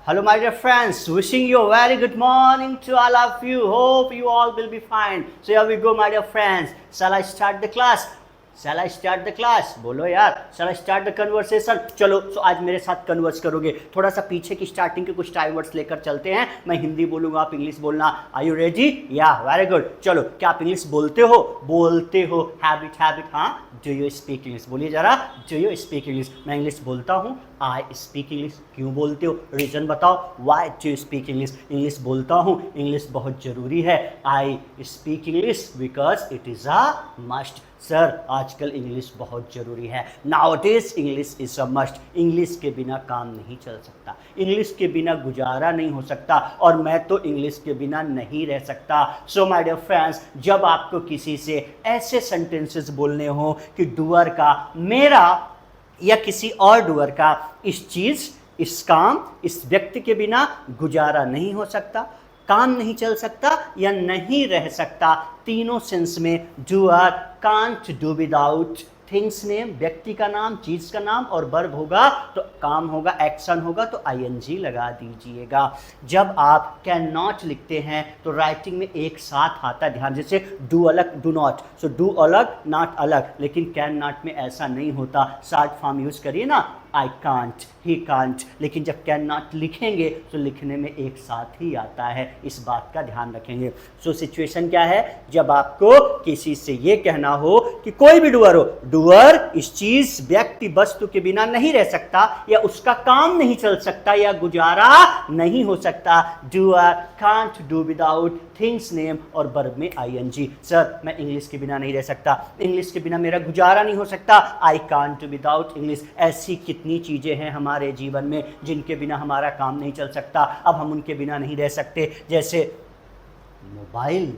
Hello, my dear friends. Wishing you a very good morning to all of you. Hope you all will be fine. So here we go, my dear friends. Shall I start the class? Shall I start the class? बोलो यार. Shall I start the conversation? चलो. So आज मेरे साथ converse करोगे. थोड़ा सा पीछे की स्टार्टिंग के कुछ टाइम वर्ड्स लेकर चलते हैं. मैं हिंदी बोलूंगा, आप इंग्लिश बोलना. Are you ready? Yeah, very good. चलो. क्या आप इंग्लिश बोलते हो? बोलते हो. Habit. हाँ. Do you speak English? बोलिए जरा. Do you speak English? मैं इंग्लिश बोलता हूँ. I speak English. क्यों बोलते हो? रीज़न बताओ. Why do you speak English? English बोलता हूँ. इंग्लिश बहुत ज़रूरी है. I speak English because it is a must. Sir आजकल इंग्लिश बहुत ज़रूरी है. Nowadays English is a must. English के बिना काम नहीं चल सकता. इंग्लिश के बिना गुजारा नहीं हो सकता. और मैं तो इंग्लिश के बिना नहीं रह सकता. सो माय डियर फ्रेंड्स, जब आपको किसी से ऐसे सेंटेंसेस बोलने हो कि डूअर का, मेरा या किसी और डूअर का, इस चीज़, इस काम, इस व्यक्ति के बिना गुजारा नहीं हो सकता, काम नहीं चल सकता या नहीं रह सकता, तीनों सेंस में doer can't do without things name, व्यक्ति का नाम, चीज़ का नाम, और वर्ब होगा तो काम होगा, एक्शन होगा तो आईएनजी लगा दीजिएगा. जब आप कैन नॉट लिखते हैं तो राइटिंग में एक साथ आता है. ध्यान, जैसे डू अलग, डू नॉट. सो डू अलग, नॉट अलग. लेकिन कैन नॉट में ऐसा नहीं होता. शॉर्ट फॉर्म यूज़ करिए ना, आई कांट, ही कांट. लेकिन जब कैन नॉट लिखेंगे तो लिखने में एक साथ ही आता है. इस बात का ध्यान रखेंगे. सो सिचुएशन क्या है, जब आपको किसी से ये कहना हो कि कोई भी डूअर हो, डूअर इस चीज़, व्यक्ति, वस्तु के बिना नहीं रह सकता या उसका काम नहीं चल सकता या गुजारा नहीं हो सकता. Doer can't do without things name और वर्ब में आईएनजी. सर मैं इंग्लिश के बिना नहीं रह सकता, इंग्लिश के बिना मेरा गुजारा नहीं हो सकता. I can't do without English. ऐसी कितनी चीज़ें हैं हमारे जीवन में जिनके बिना हमारा काम नहीं चल सकता. अब हम उनके बिना नहीं रह सकते. जैसे मोबाइल.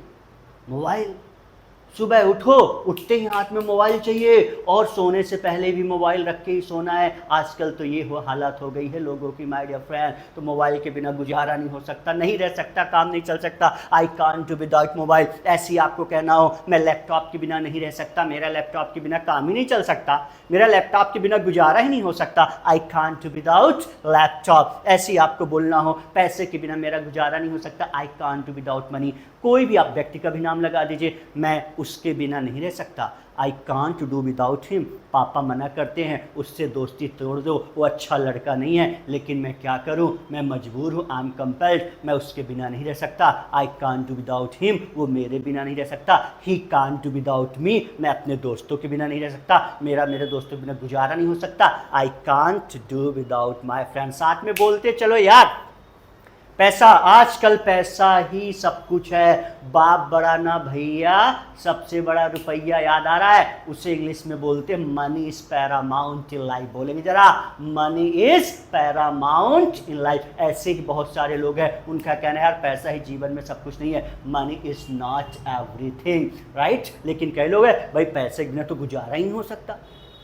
सुबह उठो, उठते ही हाथ में मोबाइल चाहिए और सोने से पहले भी मोबाइल रख के ही सोना है. आजकल तो ये हालत हो गई है लोगों की, माय डियर फ्रेंड. तो मोबाइल के बिना गुजारा नहीं हो सकता, नहीं रह सकता, काम नहीं चल सकता. I can't do without mobile. ऐसे ही आपको कहना हो, मैं लैपटॉप के बिना नहीं रह सकता, मेरा लैपटॉप के बिना काम ही नहीं चल सकता, मेरा लैपटॉप के बिना गुजारा ही नहीं हो सकता. I can't do without laptop. ऐसे ही आपको बोलना हो, पैसे के बिना मेरा गुजारा नहीं हो सकता. I can't do without money. कोई भी आप व्यक्ति का भी नाम लगा दीजिए, मैं उसके बिना नहीं रह सकता. I can't do without him. पापा मना करते हैं, उससे दोस्ती तोड़ दो, वो अच्छा लड़का नहीं है, लेकिन मैं क्या करूं, मैं मजबूर हूं, आई एम कंपेल्ड, मैं उसके बिना नहीं रह सकता. I can't do without him. वो मेरे बिना नहीं रह सकता. He can't do without me. मैं अपने दोस्तों के बिना नहीं रह सकता, मेरे दोस्तों के बिना गुजारा नहीं हो सकता. I can't do without my friend. साथ में बोलते चलो यार. पैसा, आजकल पैसा ही सब कुछ है. बाप बड़ा ना भैया, सबसे बड़ा रुपया. याद आ रहा है, उसे इंग्लिश में बोलते money is Paramount in life. बोलेंगे जरा, money is Paramount in life. ऐसे ही बहुत सारे लोग हैं, उनका कहना है यार पैसा ही जीवन में सब कुछ नहीं है, money is not everything, right. लेकिन कई लोग हैं भाई पैसे के बिना तो गुजारा ही नहीं हो सकता,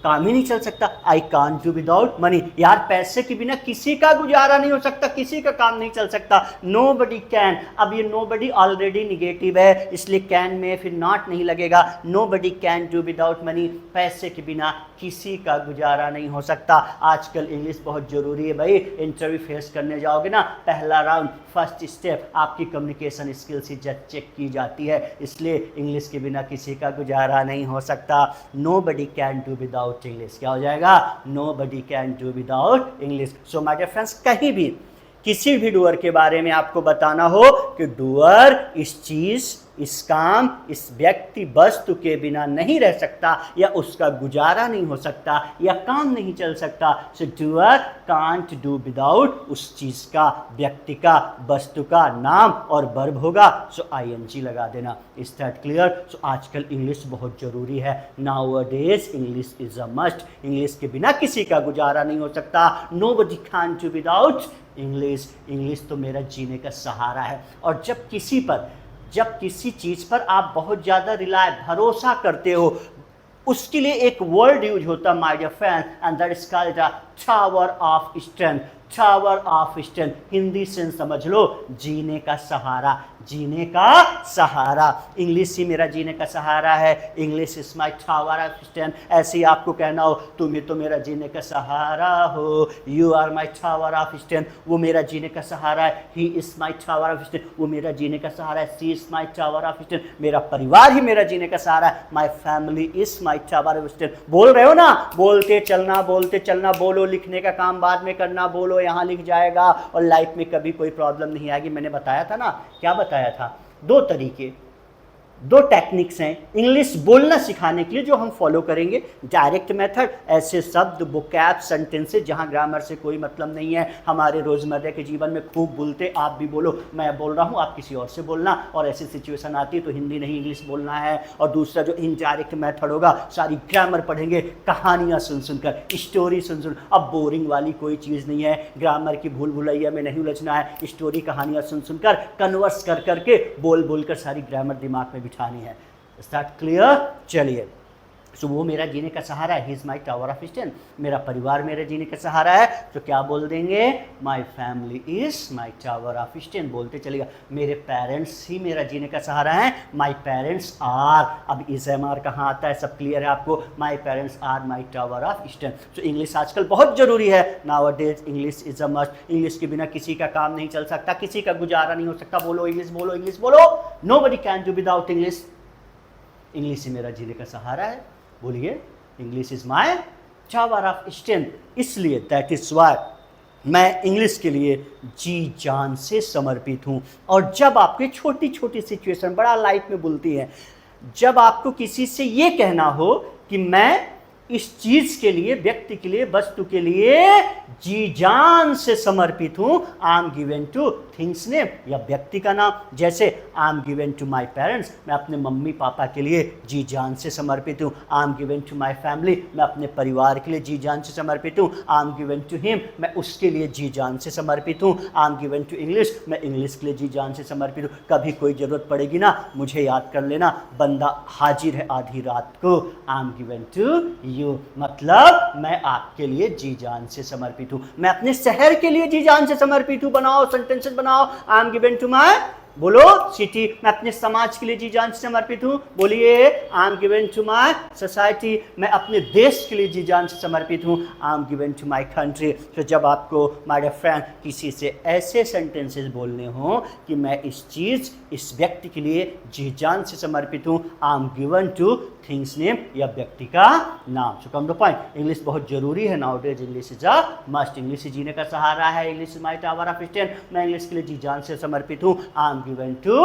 काम ही नहीं चल सकता. I can't do without money. यार पैसे के बिना किसी का गुजारा नहीं हो सकता, किसी का काम नहीं चल सकता. Nobody can. अब ये नो बडी ऑलरेडी निगेटिव है, इसलिए कैन में फिर नॉट नहीं लगेगा. Nobody can do without money. पैसे के बिना किसी का गुजारा नहीं हो सकता. आजकल इंग्लिश बहुत ज़रूरी है भाई. इंटरव्यू फेस करने जाओगे ना, पहला राउंड, फर्स्ट स्टेप, आपकी कम्युनिकेशन स्किल्स ही चेक की जाती है. इसलिए इंग्लिश के बिना किसी का गुजारा नहीं हो सकता. Nobody can do without English. क्या हो जाएगा, nobody can do without English. So my dear friends, कहीं भी किसी भी डूअर के बारे में आपको बताना हो कि डूअर इस चीज, इस काम, इस व्यक्ति, वस्तु के बिना नहीं रह सकता या उसका गुजारा नहीं हो सकता या काम नहीं चल सकता. सो डूअर कांट डू विदाउट उस चीज का, व्यक्ति का, वस्तु का नाम और वर्ब होगा. सो आईएनजी लगा देना. Is that clear. सो आजकल इंग्लिश बहुत ज़रूरी है. Nowadays English is a must. English के बिना किसी का गुजारा नहीं हो सकता. Nobody can do without English. English तो मेरा जीने का सहारा है. और जब किसी चीज़ पर आप बहुत ज़्यादा भरोसा करते हो, उसके लिए एक वर्ड यूज होता है my dear friend, and that is called a tower of strength. Tower of strength Hindi से समझ लो जीने का सहारा. जीने का सहारा। इंग्लिश ही मेरा जीने का सहारा है। English is my tower of stand. ऐसे ही आपको कहना हो, तुम ही तो मेरा जीने का सहारा हो। You are my tower of stand, वो मेरा जीने का सहारा है। He is my tower of stand, वो मेरा जीने का सहारा है। She is my tower of stand, मेरा परिवार ही मेरा जीने का सहारा है। My family is my tower of stand. बोल रहे हो ना, बोलते चलना, बोलो, लिखने का काम बाद में करना, बोलो, यहाँ लिख जाएगा और लाइफ में कभी कोई प्रॉब्लम नहीं आएगी। मैंने बताया था ना, क्या बताया था, दो तरीके, दो टेक्निक्स हैं इंग्लिश बोलना सिखाने के लिए जो हम फॉलो करेंगे। डायरेक्ट मेथड, ऐसे शब्द, वोकैब, सेंटेंसेस जहां ग्रामर से कोई मतलब नहीं है, हमारे रोजमर्रा के जीवन में खूब बोलते, आप भी बोलो, मैं बोल रहा हूं, आप किसी और से बोलना, और ऐसी सिचुएशन आती है तो हिंदी नहीं इंग्लिश बोलना है। और दूसरा जो इनडायरेक्ट मेथड होगा, सारी ग्रामर पढ़ेंगे, कहानियां सुन सुनकर, स्टोरी सुन सुन। अब बोरिंग वाली कोई चीज़ नहीं है, ग्रामर की भूल भुलैया में नहीं उलझना है, स्टोरी कहानियां सुन सुनकर, कन्वर्स कर करके, बोल बोलकर सारी ग्रामर दिमाग में बिठानी है। Start clear? चलिए, सो वो मेरा जीने का सहारा है, he is my tower of stand. मेरा परिवार मेरे जीने का सहारा है, तो क्या बोल देंगे, माई family is my tower of stand, बोलते चलेगा। मेरे पेरेंट्स ही मेरा जीने का सहारा है, माई पेरेंट्स आर, अब इज एम आर कहाँ आता है, सब क्लियर है आपको, my parents are my tower of stand. तो इंग्लिश आजकल बहुत जरूरी है, nowadays English is a must. English के बिना किसी का काम नहीं चल सकता, किसी का गुजारा नहीं हो सकता। बोलो इंग्लिश, बोलो इंग्लिश, बोलो, nobody can do without English. English ही मेरा जीने का सहारा है, बोलिए, English is my tower of stand. इसलिए दैट इज वाई मैं इंग्लिश के लिए जी जान से समर्पित हूँ। और जब आपके छोटी छोटी सिचुएशन बड़ा लाइफ में बोलती है, जब आपको किसी से ये कहना हो कि मैं इस चीज के लिए, व्यक्ति के लिए, वस्तु के लिए जी जान से समर्पित हूं, I am given to things name, या व्यक्ति का नाम, जैसे I am given to my parents, मैं अपने मम्मी पापा के लिए जी जान से समर्पित हूँ। I am given to my family, मैं अपने परिवार के लिए जी जान से समर्पित हूँ। I am given to him, मैं उसके लिए जी जान से समर्पित हूँ। I am given to English, मैं इंग्लिश के लिए जी जान से समर्पित हूँ। कभी कोई जरूरत पड़ेगी ना, मुझे याद कर लेना, बंदा हाजिर है आधी रात को। I am given to you, मतलब मैं आपके लिए जी जान से समर्पित हूं। मैं अपने शहर के लिए जी जान से समर्पित हूं। बनाओ, सेंटेंसेस बनाओ। I am given to my, बोलो, सिटी, मैं अपने समाज के लिए जी जान से समर्पित हूं। बोलिए, I am given to my society, मैं अपने देश के लिए जी जान से समर्पित हूं। I am given to my country. तो जब आपको माय डियर फ्रेंड किसी से ऐसे सेंटेंसेस बोलने हो कि मैं इस चीज, इस व्यक्ति के लिए जी जान से समर्पित हूं, I am given to things name, या व्यक्ति का नाम। So come the point, English बहुत जरूरी है। Nowadays English is a must. English जीने का सहारा है, English is my tower of stand, मैं इंग्लिश के लिए जी जान से समर्पित हूं। I am given to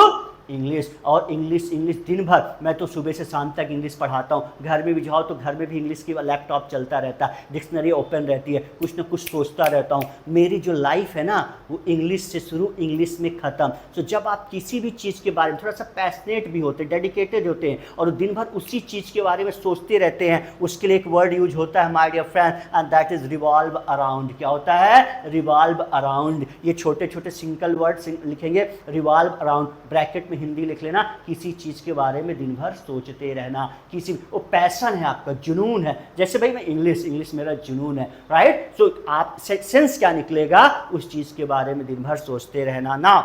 English. और इंग्लिश दिन भर, मैं तो सुबह से शाम तक इंग्लिश पढ़ाता हूँ। घर में भी जाओ तो घर में भी इंग्लिश की लैपटॉप चलता रहता है, डिक्शनरी ओपन रहती है, कुछ ना कुछ सोचता रहता हूँ। मेरी जो लाइफ है ना, वो इंग्लिश से शुरू, इंग्लिश में ख़त्म। तो जब आप किसी भी चीज़ के बारे में थोड़ा सा पैशनेट भी होते हैं, डेडिकेटेड होते हैं, और दिन भर उसी चीज़ के बारे में सोचते रहते हैं, उसके लिए एक वर्ड यूज होता है my dear friend, and that is revolve around. क्या होता है? Revolve around. ये छोटे छोटे सिंगल वर्ड लिखेंगे, रिवॉल्व अराउंड, ब्रैकेट में हिंदी लिख लेना, किसी चीज के बारे में दिन भर सोचते रहना, किसी, वो पैशन है आपका, जुनून है। जैसे भाई मैं इंग्लिश मेरा जुनून है, राइट? सो आप सेंस क्या निकलेगा, उस चीज के बारे में दिन भर सोचते रहना ना।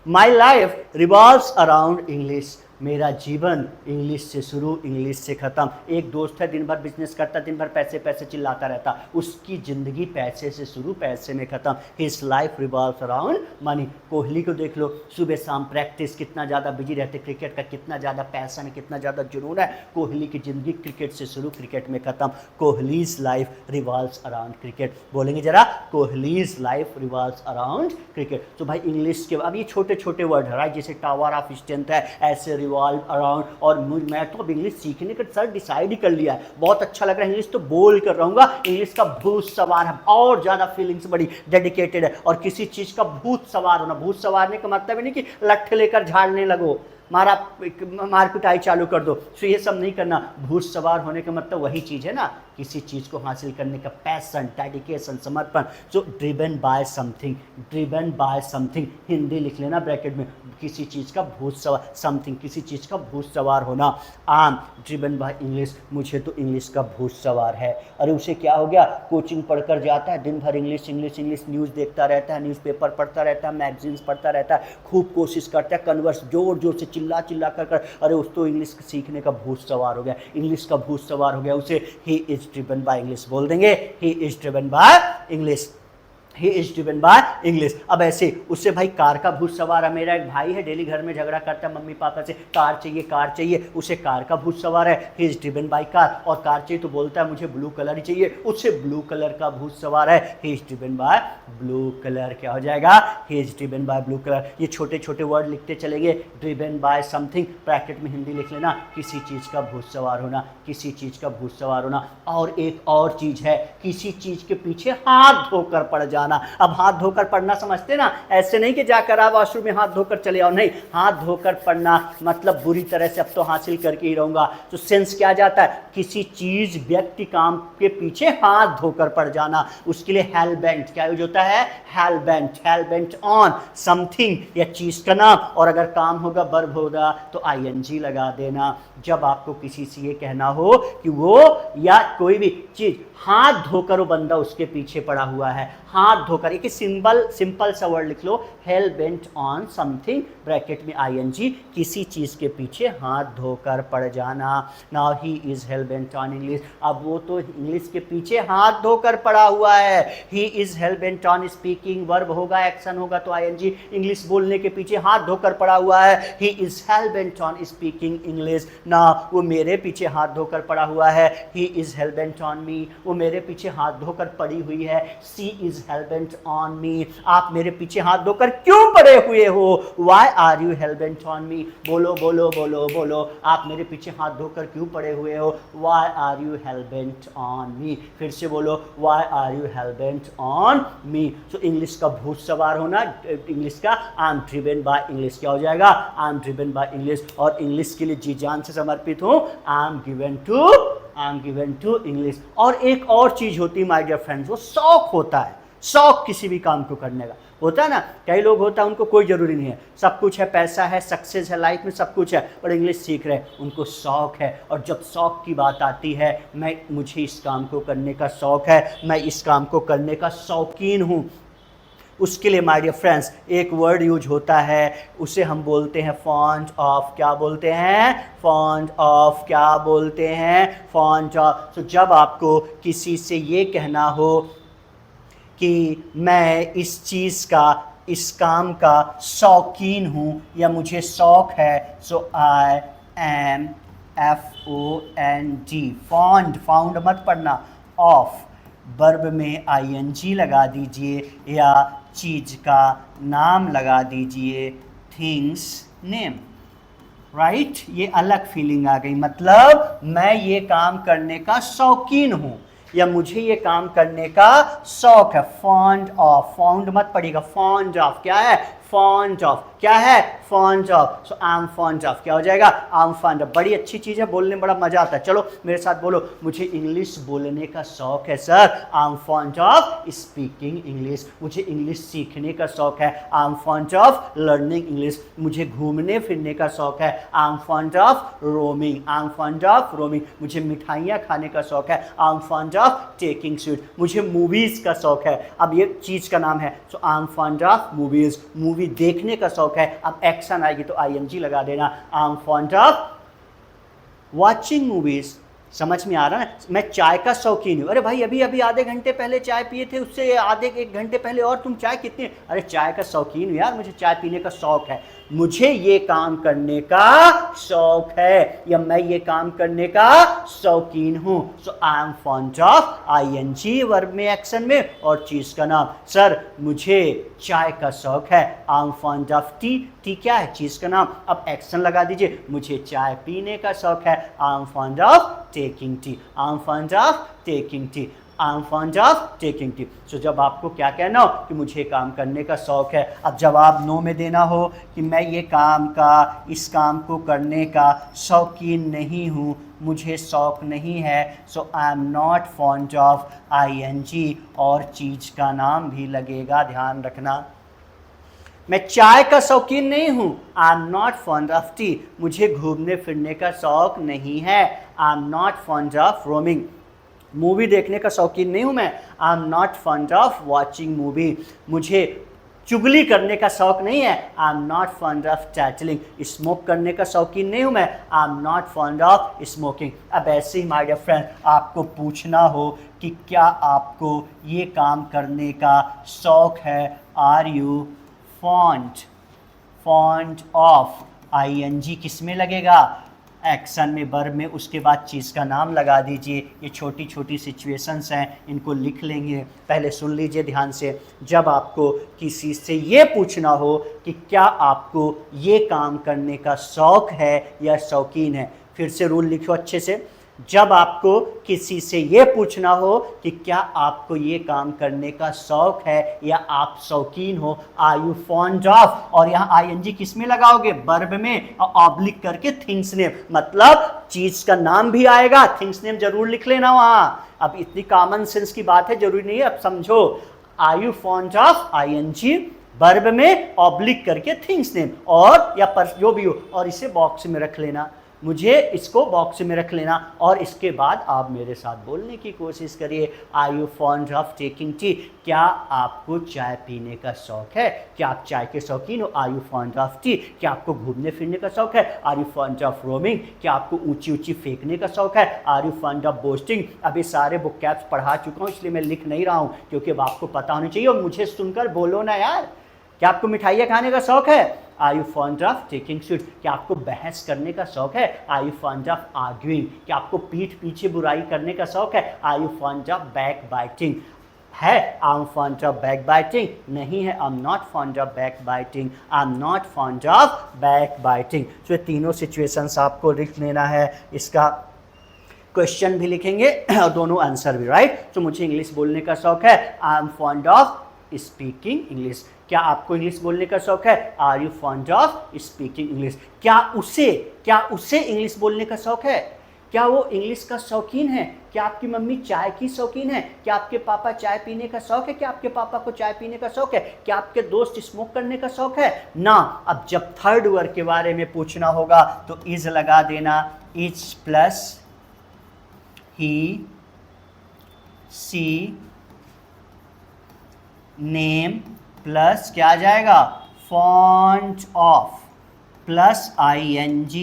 My life revolves around English, मेरा जीवन इंग्लिश से शुरू, इंग्लिश से ख़त्म। एक दोस्त है, दिन भर बिजनेस करता, दिन भर पैसे पैसे चिल्लाता रहता, उसकी ज़िंदगी पैसे से शुरू, पैसे में ख़त्म। His life revolves around money. Kohli को देख लो, सुबह शाम प्रैक्टिस, कितना ज़्यादा बिजी रहते, क्रिकेट का कितना ज़्यादा पैसन है, कितना ज़्यादा जुनून है। कोहली की ज़िंदगी क्रिकेट से शुरू, क्रिकेट में ख़त्म। Kohli's life revolves around cricket. बोलेंगे जरा, Kohli's life revolves around cricket. तो भाई इंग्लिश के अब ये छोटे छोटे वर्ड है, राइट? जैसे टावर ऑफ स्ट्रेंथ है, ऐसे रिवॉल्व अराउंड। और मैं तो अब इंग्लिश सीखने का सर डिसाइड ही कर लिया है, बहुत अच्छा लग रहा है, इंग्लिश तो बोल कर रहूंगा। इंग्लिश का भूत सवार है, और ज्यादा फीलिंग्स बड़ी डेडिकेटेड है। और किसी चीज का भूत सवार होना, भूत सवारने का मतलब नहीं कि लठ लेकर झाड़ने लगो, मार कुटाई चालू कर दो, तो ये सब नहीं करना। भूत सवार होने का मतलब वही चीज है ना, किसी चीज को हासिल करने का पैशन, डेडिकेशन, समर्पण। So driven by something, driven by something, Hindi लिख लेना ब्रैकेट में। किसी चीज़ का भूत सवार, समथिंग किसी चीज़ का भूत सवार होना। आई एम ड्रिवन बाय इंग्लिश, मुझे तो इंग्लिश का भूत सवार है। अरे उसे क्या हो गया, कोचिंग पढ़कर जाता है, दिन भर इंग्लिश इंग्लिश इंग्लिश, न्यूज़ देखता रहता है, न्यूज़पेपर पढ़ता रहता है, मैगजीन्स पढ़ता रहता है, खूब कोशिश करता है, कन्वर्स जोर जोर से चिल्ला चिल्ला कर अरे उस तो इंग्लिश सीखने का भूत सवार हो गया, इंग्लिश का भूत सवार हो गया उसे। He is driven by English बोल देंगे, he is driven by English, he is driven by English. अब ऐसे उससे भाई कार का भूत सवार है। मेरा एक भाई है, डेली घर में झगड़ा करता है मम्मी पापा से, कार चाहिए कार चाहिए, उसे कार का भूत सवार है, he is driven by car. और कार चाहिए तो बोलता है मुझे ब्लू कलर ही चाहिए, उससे ब्लू कलर का भूत सवार है, he is driven by blue colour. क्या हो जाएगा, he is driven by blue colour. ये छोटे छोटे वर्ड लिखते चलेंगे, ड्रिवन बाय समथिंग, ब्रैकेट में हिंदी लिख लेना, किसी चीज़ का भूत सवार होना, किसी चीज़ का भूत सवार होना। और एक और चीज़ है, किसी चीज़ के पीछे हाथ धोकर पड़ जाना। अब हाथ धोकर पढ़ना समझते ना, ऐसे नहीं कि जाकर आप वॉशरूम में हाथ धोकर चले आओ, नहीं, हाथ धोकर पढ़ना मतलब बुरी तरह से अब तो हासिल करके ही रहूंगा। तो सेंस क्या जाता है, किसी चीज व्यक्ति काम के पीछे हाथ धोकर पड़ जाना। उसके लिए हेल बेंट क्या यूज होता है, हेल बेंट ऑन समथिंग या चीज का नाम, और अगर काम होगा वर्ब होगा तो आईएनजी लगा देना। जब आपको किसी से ये कहना हो कि वो या कोई भी चीज हाथ धोकर वो बंदा उसके पीछे पड़ा हुआ है, हाथ धोकर, एक सिंपल सा वर्ड लिख लो, hell bent on something, bracket में आईएनजी, किसी चीज के पीछे हाथ धोकर पड़ जाना। Now he is hell bent on English, अब वो तो इंग्लिश के पीछे हाथ धोकर पड़ा हुआ है। He is hell bent on speaking, verb होगा, एक्शन होगा तो आईएनजी, इंग्लिश बोलने के पीछे हाथ धोकर पड़ा हुआ है, he is hell bent on speaking English. ना वो मेरे पीछे हाथ धोकर पड़ा हुआ है, he is hell bent on me, वो मेरे पीछे हाथ धोकर पड़ी हुई है, she is hell bent on me, आप मेरे पीछे हाथ धोकर क्यों पड़े हुए हो, why are you hell bent on me, बोलो बोलो बोलो बोलो, आप मेरे पीछे हाथ धोकर क्यों पड़े हुए हो, why are you hell bent on me, फिर से बोलो, why are you hell bent on me. तो इंग्लिश का भूत सवार होना, इंग्लिश का I am driven by English, क्या हो जाएगा, I am driven by English, और इंग्लिश के लिए जी जान से समर्पित हूँ, I am given to English. और एक और चीज होती है माय डियर फ्रेंड्स, वो शौक होता है, शौक किसी भी काम को करने का होता है ना। कई लोग होता है उनको कोई जरूरी नहीं है, सब कुछ है, पैसा है, सक्सेस है, लाइफ में सब कुछ है, पर इंग्लिश सीख रहे हैं, उनको शौक है। और जब शौक की बात आती है, मुझे इस काम को करने का शौक है, मैं इस काम को करने का शौकीन हूँ, उसके लिए माय डियर फ्रेंड्स एक वर्ड यूज होता है, उसे हम बोलते हैं फॉन्ड ऑफ। क्या बोलते हैं, फॉन्ड ऑफ, क्या बोलते हैं, फॉन्ड ऑफ। तो जब आपको किसी से ये कहना हो कि मैं इस चीज़ का, इस काम का शौकीन हूँ या मुझे शौक है, so I am FOND, fond, found मत पढ़ना, ऑफ, वर्ब में आईएनजी लगा दीजिए या चीज का नाम लगा दीजिए, थिंग्स नेम, राइट। ये अलग फीलिंग आ गई, मतलब मैं ये काम करने का शौकीन हूं या मुझे ये काम करने का शौक है। फॉन्ड ऑफ, फाउंड मत पड़ेगा, फॉन्ड ऑफ क्या है, फॉन्ड ऑफ क्या है, fond of. So I am fond of, क्या हो जाएगा, आई एम फॉन्ड ऑफ। बड़ी अच्छी चीज़ है, बोलने में बड़ा मजा आता है। चलो मेरे साथ बोलो, मुझे इंग्लिश बोलने का शौक है sir, I am fond of speaking English, मुझे इंग्लिश सीखने का शौक है, I am fond of learning English, मुझे घूमने फिरने का शौक है, I am fond of roaming, I am fond of roaming, मुझे मिठाइयाँ खाने का शौक है, I am fond of taking sweet, मुझे मूवीज़ का शौक है। अब ये चीज़ का नाम है, so I am fond of movies, movie देखने का शौक है। अब एक्शन आएगी तो आईएनजी लगा देना, आई am fond of watching movies. समझ में आ रहा है, मैं चाय का शौकीन हूँ। अरे भाई अभी अभी आधे घंटे पहले चाय पिए थे, उससे आधे एक घंटे पहले और तुम चाय कितनी, अरे चाय का शौकीन हूँ यार, मुझे चाय पीने का शौक है, मुझे ये काम करने का शौक है या मैं ये काम करने का शौकीन हूँ। So I am fond of ING verb में एक्शन में और चीज़ का नाम। सर मुझे चाय का शौक है, I am fond of T, T क्या है, चीज़ का नाम। अब एक्शन लगा दीजिए, मुझे चाय पीने का शौक है, I am fond of taking tea, I am fond of taking tea, I am fond of taking tea. So जब आपको क्या कहना हो कि मुझे काम करने का शौक है, अब जवाब नो में देना हो कि मैं ये काम का, इस काम को करने का शौकीन नहीं हूँ, मुझे शौक नहीं है, so I am not fond of ING और चीज़ का नाम भी लगेगा, ध्यान रखना। मैं चाय का शौकीन नहीं हूँ, I am not fond of tea. मुझे घूमने फिरने का शौक नहीं है, I am not fond of roaming. Movie देखने का शौकीन नहीं हूँ मैं, I am not fond of watching movie. मुझे चुगली करने का शौक नहीं है, I am not fond of chatting. Smoke करने का शौकीन नहीं हूँ मैं, I am not fond of smoking. अब ऐसे ही माय डियर फ्रेंड आपको पूछना हो कि क्या आपको ये काम करने का शौक है, are you fond of, ING किस में लगेगा, एक्शन में, वर्ब में, उसके बाद चीज़ का नाम लगा दीजिए। ये छोटी छोटी सिचुएशंस हैं, इनको लिख लेंगे। पहले सुन लीजिए ध्यान से। जब आपको किसी से ये पूछना हो कि क्या आपको ये काम करने का शौक है या शौकीन है, फिर से रूल लिखो अच्छे से। जब आपको किसी से ये पूछना हो कि क्या आपको ये काम करने का शौक है या आप शौकीन हो, आर यू फॉन्ड ऑफ, और यहाँ ING किस में लगाओगे, वर्ब में, और ऑब्लिक करके थिंग्स नेम, मतलब चीज का नाम भी आएगा, थिंग्स नेम जरूर लिख लेना वहाँ। अब इतनी कॉमन सेंस की बात है, जरूरी नहीं है, अब समझो। Are you fond of, ING verb में, ऑब्लिक करके थिंग्स नेम, और या पर जो भी हो, और इसे बॉक्स में रख लेना, मुझे इसको बॉक्स में रख लेना, और इसके बाद आप मेरे साथ बोलने की कोशिश करिए। Are you fond of taking tea, क्या आपको चाय पीने का शौक है, क्या आप चाय के शौकीन हो, are you fond of tea. क्या आपको घूमने फिरने का शौक है, are you fond of roaming. क्या आपको ऊंची ऊंची फेंकने का शौक है, are you fond of boasting. अभी सारे बुक कैप्स पढ़ा चुका हूँ, इसलिए मैं लिख नहीं रहा हूँ, क्योंकि अब आपको पता होना चाहिए, और मुझे सुनकर बोलो ना यार। क्या आपको मिठाइयाँ खाने का शौक है, are you fond of taking sweet. क्या आपको बहस करने का शौक है, are you fond of arguing. क्या आपको पीठ पीछे बुराई करने का शौक है, are you fond of back biting. है, I am fond of back biting, नहीं है, I am not fond of back biting, I am not fond of back biting. तो ये तीनों सिचुएशंस आपको लिख लेना है, इसका क्वेश्चन भी लिखेंगे और दोनों आंसर भी, राइट। तो मुझे इंग्लिश बोलने का शौक है, I am fond of speaking English. क्या आपको इंग्लिश बोलने का शौक है, are you fond of speaking English. क्या उसे इंग्लिश बोलने का शौक है, क्या वो इंग्लिश का शौकीन है। क्या आपकी मम्मी चाय की शौकीन है, क्या आपके पापा चाय पीने का शौक है, क्या आपके पापा को चाय पीने का शौक है, क्या आपके दोस्त स्मोक करने का शौक है ना। अब जब थर्ड वर्ग के बारे में पूछना होगा तो इज लगा देना, is plus he she name plus क्या आ जाएगा, फॉन्ट ऑफ प्लस ING,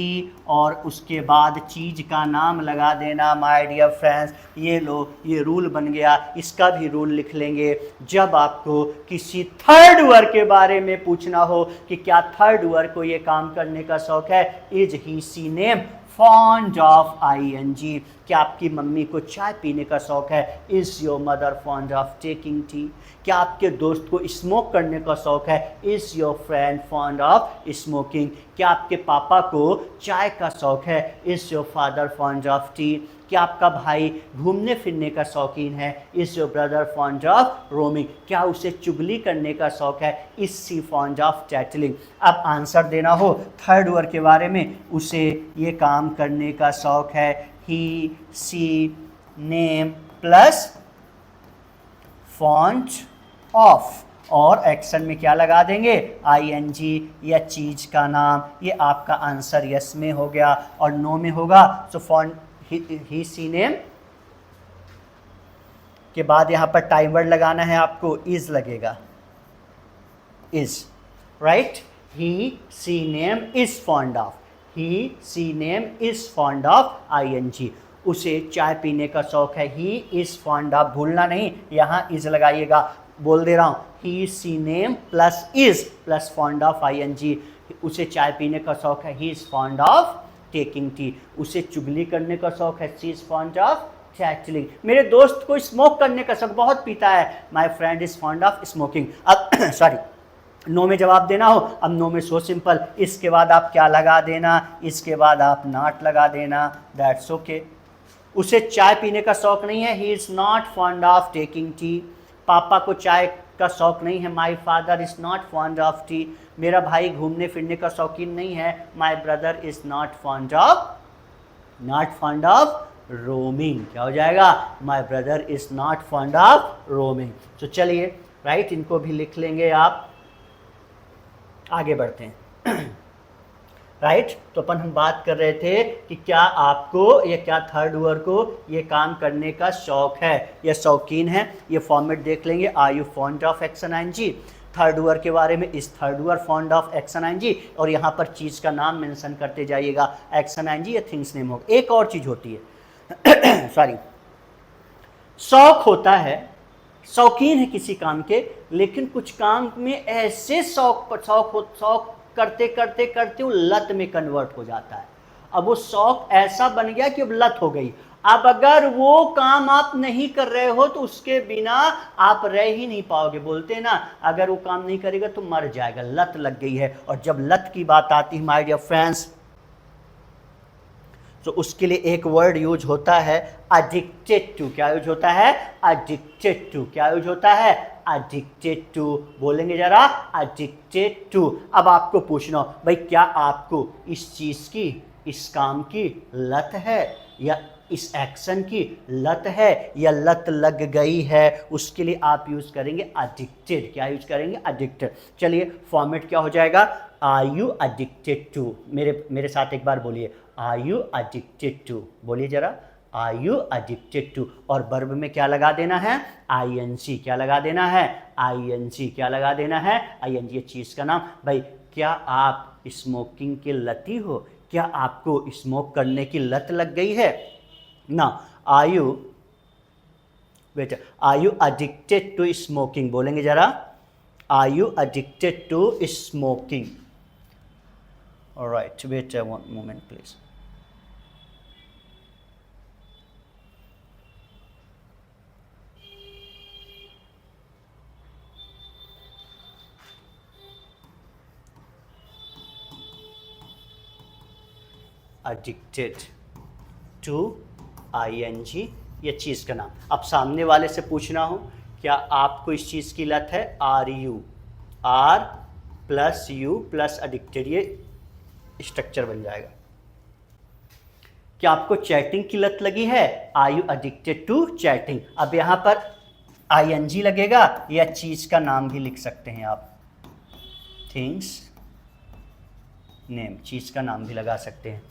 और उसके बाद चीज का नाम लगा देना। माय डियर फ्रेंड्स, ये लो, ये रूल बन गया, इसका भी रूल लिख लेंगे। जब आपको किसी थर्ड वर्ग के बारे में पूछना हो कि क्या थर्ड वर्ग को ये काम करने का शौक है, is he she name fond of ING। क्या आपकी मम्मी को चाय पीने का शौक है, is your mother fond of taking tea. क्या आपके दोस्त को स्मोक करने का शौक है, is your friend fond of smoking. क्या आपके पापा को चाय का शौक है, is your father fond of tea. क्या आपका भाई घूमने फिरने का शौकीन है, is your brother fond of roaming. क्या उसे चुगली करने का शौक है, इज सी फॉन्ड ऑफ चैटलिंग। अब आंसर देना हो थर्ड वर्ग के बारे में, उसे ये काम करने का शौक है, he she name plus fond of, और एक्शन में क्या लगा देंगे, ING या चीज का नाम। ये आपका आंसर यस में हो गया, और नो में होगा सो फॉन्ट ही सी नेम के बाद यहां पर टाइम वर्ड लगाना है आपको, इज लगेगा, is, right. He she name is fond of, he she name is fond of ING। उसे चाय पीने का शौक है, ही इज फॉन्ड ऑफ, भूलना नहीं, यहाँ इज लगाइएगा। बोल दे रहा हूँ, he she name plus is plus fond of ING। उसे चाय पीने का शौक है, he is fond of taking tea. उसे चुगली करने का शौक है, she is fond of tattling. मेरे दोस्त को स्मोक करने का शौक, बहुत पीता है, my friend is fond of smoking. अब सॉरी, नो में जवाब देना हो, अब नो में सो सिंपल, इसके बाद आप क्या लगा देना, इसके बाद आप नॉट लगा देना, दैट्स ओके। उसे चाय पीने का शौक नहीं है, he is not fond of taking T. पापा को चाय का शौक नहीं है, my father is not fond of T. मेरा भाई घूमने फिरने का शौकीन नहीं है, my brother is not fond of roaming. क्या हो जाएगा, my brother is not fond of roaming. तो चलिए, राइट, इनको भी लिख लेंगे आप। आगे बढ़ते हैं। राइट तो अपन हम बात कर रहे थे कि क्या आपको या क्या थर्ड ईयर को ये काम करने का शौक है या शौकीन है। ये फॉर्मेट देख लेंगे, are you fond of action ING. Third year के बारे में, इस third year fond of action ING, और यहाँ पर चीज़ का नाम मेंशन करते जाइएगा, एक्शन आईएनजी या थिंग्स नेम होगा। एक और चीज़ होती है सॉरी, शौक होता है, शौकीन है किसी काम के, लेकिन कुछ काम में ऐसे शौक करते करते करते वो लत में कन्वर्ट हो जाता है। अब वो शौक ऐसा बन गया कि अब लत हो गई। अब अगर वो काम आप नहीं कर रहे हो तो उसके बिना आप रह ही नहीं पाओगे। बोलते हैं ना, अगर वो काम नहीं करेगा तो मर जाएगा, लत लग गई है। और जब लत की बात आती है माय डियर फ्रेंड्स, तो उसके लिए एक वर्ड यूज होता है एडिक्टेड टू। क्या यूज होता है? Addicted to. क्या यूज होता है? Addicted to. बोलेंगे जरा, एडिक्टेड टू। अब आपको पूछना भाई, क्या आपको इस चीज की, इस काम की लत है, या इस एक्शन की लत है, या लत लग गई है? उसके लिए आप यूज करेंगे एडिक्टेड। क्या यूज करेंगे? एडिक्टेड। चलिए फॉर्मेट क्या हो जाएगा? Are you addicted to. मेरे साथ एक बार बोलिए, आर यू एडिक्टेड टू। बोलिए जरा, आर यू एडिक्टेड टू। और वर्ब में क्या लगा देना है? आईएनजी। क्या लगा देना है? आईएनजी। क्या लगा देना है? आईएनजी। चीज का नाम। भाई क्या आप स्मोकिंग के लती हो? क्या आपको स्मोक करने की लत लग गई है ना? Are you addicted to smoking? बोलेंगे जरा, are you addicted to smoking? Alright, wait one moment please. Addicted to ING, ये चीज़ का नाम। अब सामने वाले से पूछना हो, क्या आपको इस चीज़ की लत है? Are you, are plus you plus addicted, ये स्ट्रक्चर बन जाएगा। क्या आपको चैटिंग की लत लगी है? Are you addicted to chatting. अब यहाँ पर आईएनजी लगेगा, या चीज़ का नाम भी लिख सकते हैं आप, थिंग्स नेम, चीज़ का नाम भी लगा सकते हैं।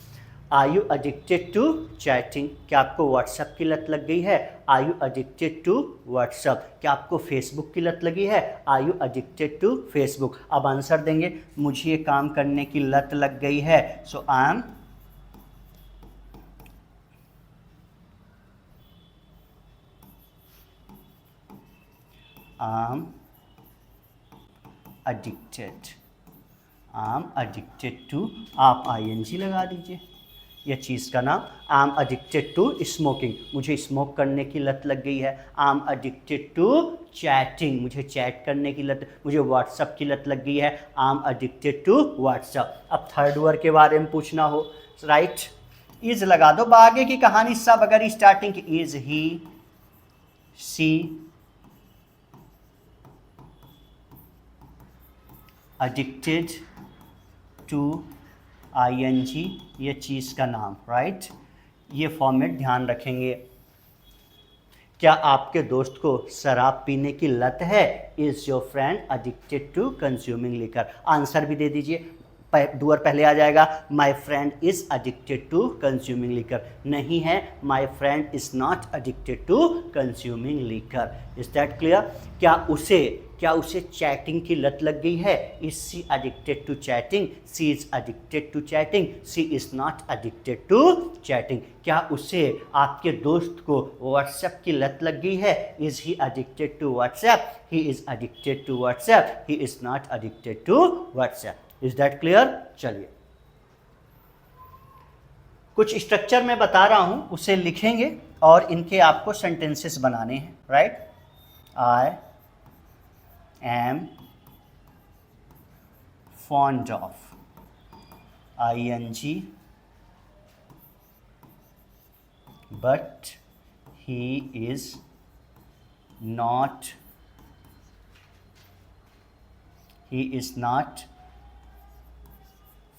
Are you addicted to chatting? क्या आपको व्हाट्सएप की लत लग गई है? Are you addicted to WhatsApp? क्या आपको फेसबुक की लत लगी है? Are you addicted to Facebook? अब आंसर देंगे, मुझे ये काम करने की लत लग गई है, so I am addicted to. आप आईएनजी लगा दीजिए, यह चीज़ का नाम। I am addicted to smoking, मुझे स्मोक करने की लत लग गई है। I am addicted to chatting, मुझे चैट करने की लत, मुझे व्हाट्सअप की लत लग गई है। I am addicted to WhatsApp. अब थर्ड वर्ड के बारे में पूछना हो, राइट, इज लगा दो। आगे की कहानी सब अगर स्टार्टिंग की is, he, she, addicted to ING, ये चीज़ का नाम, राइट। ये फॉर्मेट ध्यान रखेंगे। क्या आपके दोस्त को शराब पीने की लत है? Is your friend addicted to consuming liquor? Answer भी दे दीजिए, डूअर पहले आ जाएगा। My friend is addicted to consuming liquor नहीं है, my friend is not addicted to consuming liquor. Is that clear? क्या उसे चैटिंग की लत लग गई है? Is she addicted to chatting? She is addicted to chatting, she is not addicted to chatting. क्या उसे, आपके दोस्त को व्हाट्सएप की लत लग गई है? Is he addicted to WhatsApp? He is addicted to WhatsApp, he is not addicted to WhatsApp. Is that clear? चलिए, कुछ स्ट्रक्चर मैं बता रहा हूं, उसे लिखेंगे और इनके आपको सेंटेंसेस बनाने हैं, right. I am fond of, ing, but he is not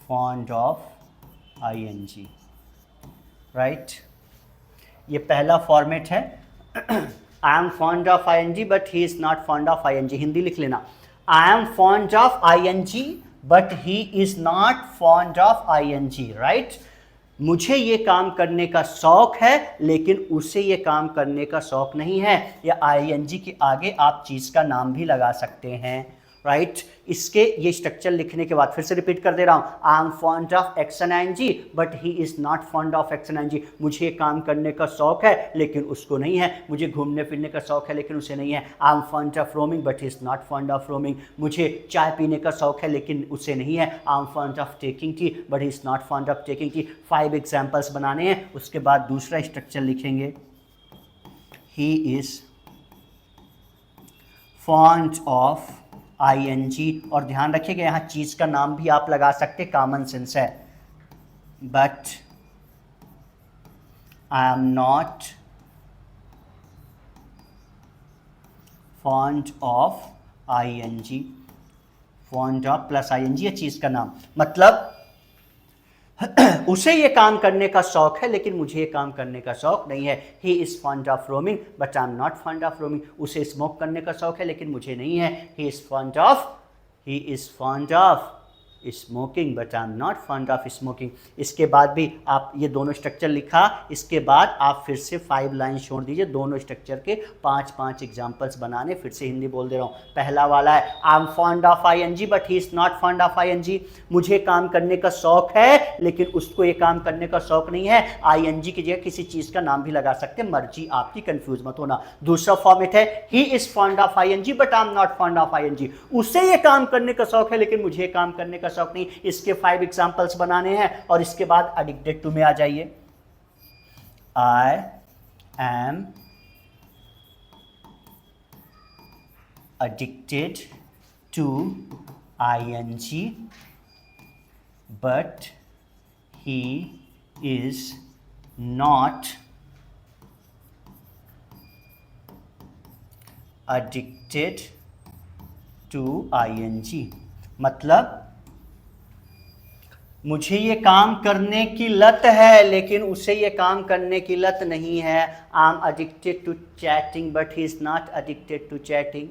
fond of ing, right. ये पहला फॉर्मेट है। I am fond of I N G but he is not fond of I N G. Hindi लिख लेना, I am fond of I N G but he is not fond of ing, right. मुझे ये काम करने का शौक है लेकिन उसे ये काम करने का शौक नहीं है, या ing के आगे आप चीज़ का नाम भी लगा सकते हैं, राइट। इसके ये स्ट्रक्चर लिखने के बाद फिर से रिपीट कर दे रहा हूँ, I am fond of x and ing but he is not fond of x and ing। मुझे काम करने का शौक है लेकिन उसको नहीं है, मुझे घूमने फिरने का शौक है लेकिन उसे नहीं है। I am fond of roaming but he is not fond of roaming. मुझे चाय पीने का शौक है लेकिन उसे नहीं है। I am fond of taking T but he is not fond of taking T. 5 examples बनाने हैं, उसके बाद दूसरा स्ट्रक्चर लिखेंगे, he is fond of ing, और ध्यान रखिएगा यहाँ चीज़ का नाम भी आप लगा सकते, कॉमन सेंस है, but I am not fond of ing, fond of plus ing या चीज़ का नाम, मतलब उसे ये काम करने का शौक है लेकिन मुझे ये काम करने का शौक नहीं है। He is fond of roaming but I am not fond of roaming. उसे स्मोक करने का शौक है लेकिन मुझे नहीं है। He is fond of smoking but I am not fond of smoking. इसके बाद भी आप ये दोनों स्ट्रक्चर लिखा, इसके बाद आप फिर से 5 लाइन छोड़ दीजिए, दोनों स्ट्रक्चर के 5-5 एग्जाम्पल्स बनाने। फिर से हिंदी बोल दे रहा हूँ। पहला वाला है, I am fond of ing but he is not fond of ing। मुझे काम करने का शौक है लेकिन उसको ये काम करने का शौक नहीं है। ing की जगह किसी चीज़ का नाम भी लगा सकते, मर्जी आपकी, कंफ्यूज मत होना। दूसरा फॉर्मेट है, he is fond of ing but I am not fond of ing। उसे ये काम करने का शौक है लेकिन मुझे काम करने का शौक नहीं। इसके 5 एग्जांपल्स बनाने हैं और इसके बाद एडिक्टेड टू में आ जाइए। I am addicted to ing but he is not addicted to ing। मतलब मुझे ये काम करने की लत है लेकिन उसे ये काम करने की लत नहीं है। I M addicted to chatting but he is not addicted to chatting।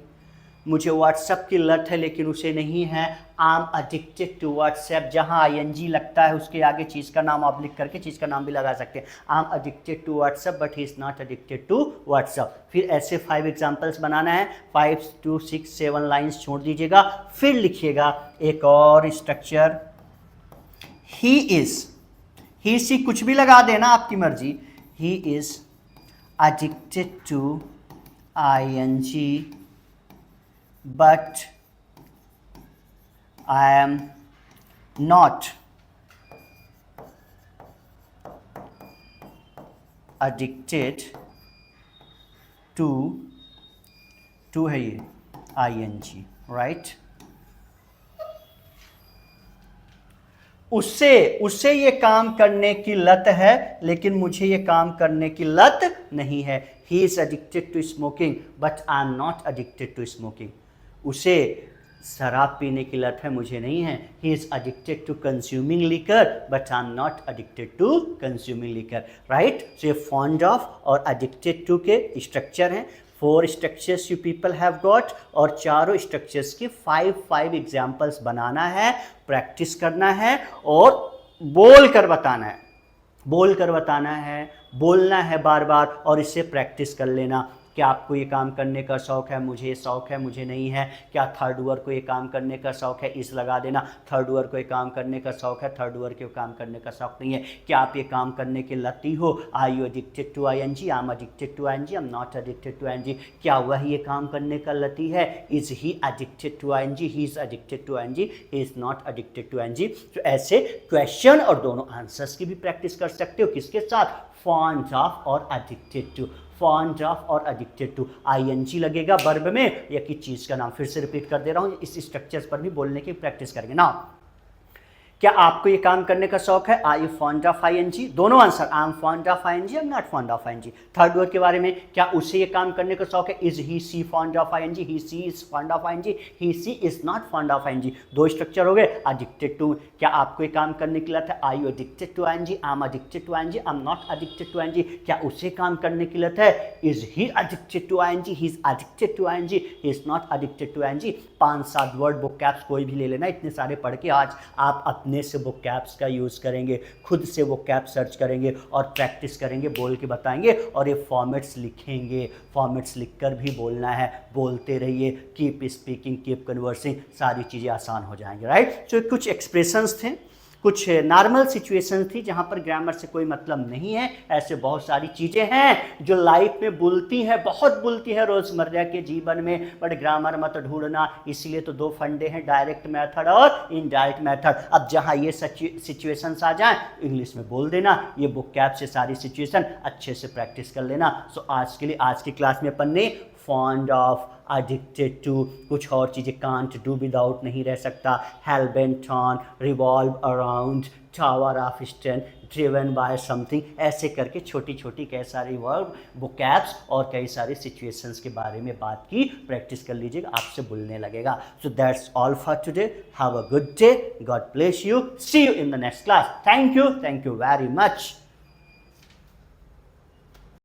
मुझे व्हाट्सएप की लत है लेकिन उसे नहीं है। I M addicted to WhatsApp, जहाँ ing लगता है उसके आगे चीज़ का नाम आप लिख करके चीज़ का नाम भी लगा सकते हैं। I am addicted to WhatsApp but he is not addicted to WhatsApp. फिर ऐसे 5 एग्जाम्पल्स बनाना है, 5 to 6 7 लाइन्स छोड़ दीजिएगा। फिर लिखिएगा एक और स्ट्रक्चर, ही इज़, ही सी कुछ भी लगा देना आपकी मर्जी। He is addicted to ing but I am not addicted to है ये ing, राइट। उससे ये काम करने की लत है लेकिन मुझे ये काम करने की लत नहीं है। He is addicted to smoking but I am not addicted to smoking। उसे शराब पीने की लत है, मुझे नहीं है। He is addicted to consuming liquor but I am not addicted to consuming liquor, right. So ये fond of और addicted to के स्ट्रक्चर हैं। 4 structures you people have got और चारों स्ट्रक्चर्स की 5 एग्जाम्पल्स बनाना है, प्रैक्टिस करना है और बोल कर बताना है, बोलना है बार बार और इससे प्रैक्टिस कर लेना। क्या आपको ये काम करने का शौक है? मुझे ये शौक है, मुझे नहीं है। क्या थर्ड वर को ये काम करने का शौक है? इस लगा देना। थर्ड वर को ये काम करने का शौक है, थर्ड वर को काम करने का शौक नहीं है। क्या आप ये काम करने के लती हो? Are you addicted to ing? I am addicted to ing, I am not addicted to ing। क्या वह ये काम करने का लती है? Is he addicted to ing? He is addicted to ing, he is not addicted to ing। तो ऐसे क्वेश्चन और दोनों आंसर्स की भी प्रैक्टिस कर सकते हो। किसके साथ? फॉन्ड ऑफ और एडिक्टेड टू। फॉन्ड ऑफ और एडिक्टेड टू, ing लगेगा वर्ब में या किस चीज़ का नाम। फिर से रिपीट कर दे रहा हूँ, इस स्ट्रक्चर्स पर भी बोलने की प्रैक्टिस करेंगे ना। क्या आपको ये काम करने का शौक है? Are you fond of ING? दोनों answer, I am fond of ING, I am not fond of ING. Third word के बारे में, क्या उसे ये काम करने का शौक है? Is he she fond of ING? He she is fond of ING, he she is not fond of ING. दो स्ट्रक्चर हो गए। एडिक्टेड टू, क्या आपको ये काम करने की लत है? Are you addicted to ING? I am addicted to ING, I am not addicted to ING. क्या उसे काम करने की लत है? Is he addicted to ING? He is addicted to ING, he is not addicted to ING. 5-7 word book caps कोई भी ले लेना, इतने सारे पढ़ के आज आप अपने से बुक कैप्स का यूज़ करेंगे, खुद से वो कैप सर्च करेंगे और प्रैक्टिस करेंगे, बोल के बताएंगे और ये फॉर्मेट्स लिखेंगे। फॉर्मेट्स लिखकर भी बोलना है, बोलते रहिए, कीप स्पीकिंग, कीप कन्वर्सिंग, सारी चीज़ें आसान हो जाएंगे, राइट। तो कुछ एक्सप्रेशंस थे, कुछ नॉर्मल सिचुएशन थी जहाँ पर ग्रामर से कोई मतलब नहीं है। ऐसे बहुत सारी चीज़ें हैं जो लाइफ में बुलती हैं, बहुत बुलती है रोज़मर्रा के जीवन में, बट ग्रामर मत ढूंढना। इसलिए तो 2 फंडे हैं, डायरेक्ट मेथड और इनडायरेक्ट मेथड। अब जहाँ ये सिचुएशंस आ जाएं इंग्लिश में बोल देना, ये बुक कैप से सारी सिचुएशन अच्छे से प्रैक्टिस कर लेना। सो आज के लिए आज की क्लास में अपन ने फॉन्ड ऑफ, एडिक्टेड टू, कुछ और चीज़ें कांट डू विदाउट नहीं रह सकता, hello bent on, revolve around, tower of strength, driven by something, ऐसे करके छोटी छोटी कई सारी वर्ब, वोकैब्स और कई सारी सिचुएशंस के बारे में बात की। प्रैक्टिस कर लीजिएगा, आपसे बोलने लगेगा। So that's all for today. Have a good day, God bless you, see you in the next class. Thank you very much.